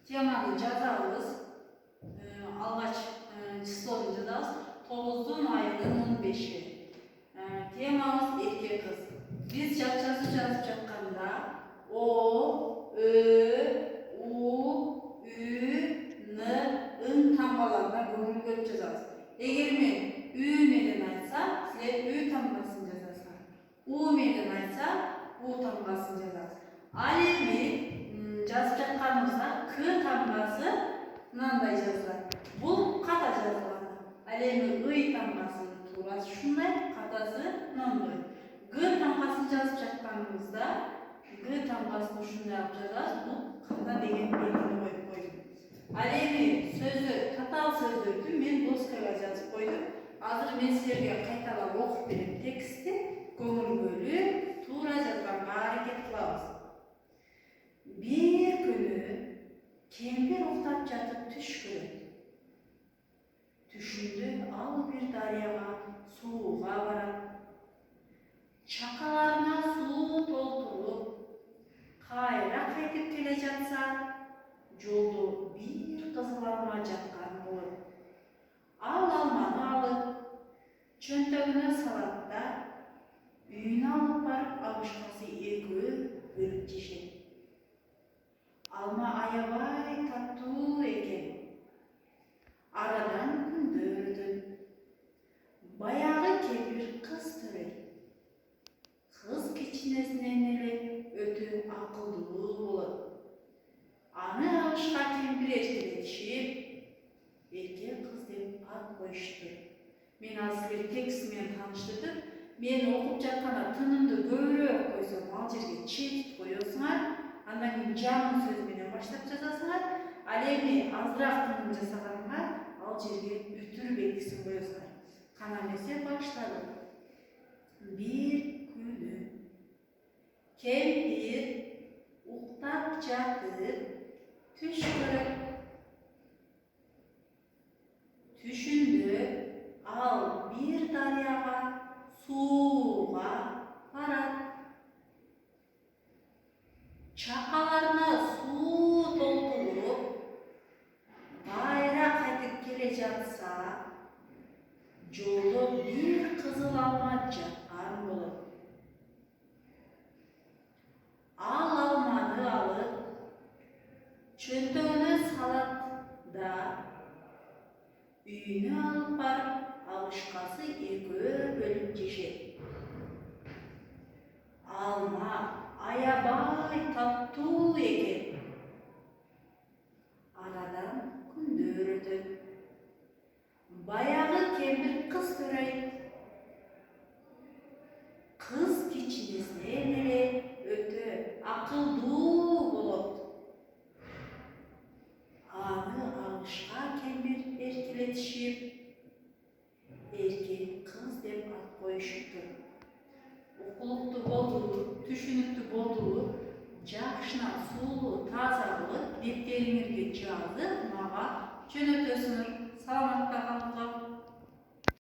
Temаны жазабыз. Алгач числону жазабыз. 9 айдын 15-и. Темамыз эркек кыз. Биз жазуу жазып жатканда О, Ö, U, Ü, N, ın тамгаларына көңүл бөлүп жазабыз. Эгер мен Ü менен айтсам, силер Ü тамгасын жазасыздар. У менен айтса, У тамгасын жазасыз. Ал эми жазып жатканыбызда К тамгасы мындай жазылат. Бул ката жазылат. Ал эми ый тамгасы туурасы ушундай, катасы мындай. Г тамгасын жазып жатканыбызда Г тамгасын ушундай алып жазабыз. Бул ката деген белгини коюп койдум. Ал эми сөздөр, татаал сөздөрдү мен доскага жазып койдум. Азыр мен силерге кайталап окуп берем текстти. Көңүл бөлүп, туура жазганга аракет кылабыз. Bir күнү кемпир уктап жатып түш көрөт. Түшүндө ал бир дарыяга сууга барат. Чакаларына суу толтуруп, кайра кайтып келе жатса, жолдо бир кызыл алма жаткан болот. Ал алманы алып, чөнтөгүнө салат да, үйүнө алып барып абышкасы экөө бөлүп жешет. Alma аябай таттуу экен. Арадан күндөр өтөт. Баягы кемпир кыз төрөйт. Кыз кичинесинен эле өтө акылдуу болот. Аны алышка кемпир эркелетишип, эркек кыз деп ат коюшту. Мен азыр силерди текст менен тааныштырдым. Мен окуп жатканда тынымды көбүрөөк койсом, ал жерге чет коесуңар. Андан кийин жаңы сөз менен баштап жазасыңар. Ал эми азыраак тыным жасаганга ал жерге бүтүр белгисин коесуңар. Кана эмесе баштадым. Bir күнү кемпир уктап жатып түш көрөт. Түшүндө ал бир дарыяга сууга барат. Чакаларына суу толтуруп, кайра кайтып келе жатса, жолдо бир кызыл алма жаткан болот. Ал алманы алып, чөнтөгүнө салат да, үйүнө алып барып, абышкасы экөө бөлүп жешет. Алма аябай таттуу экен. Арадан күндөр өтөт. Баягы кемпир кыз төрөйт. Кыз кичинесинен эле өтө акылдуу болот. Аны алышка кемпир эркелетишип, эркек кыз деп ат коюшту. Окулуктуу болдубу, түшүнүктүү болдубу, жакшына сулуу, таза кылып, деттериңерге жазып, мага жөнөтөсүңөр. Саламатта калыңыздар.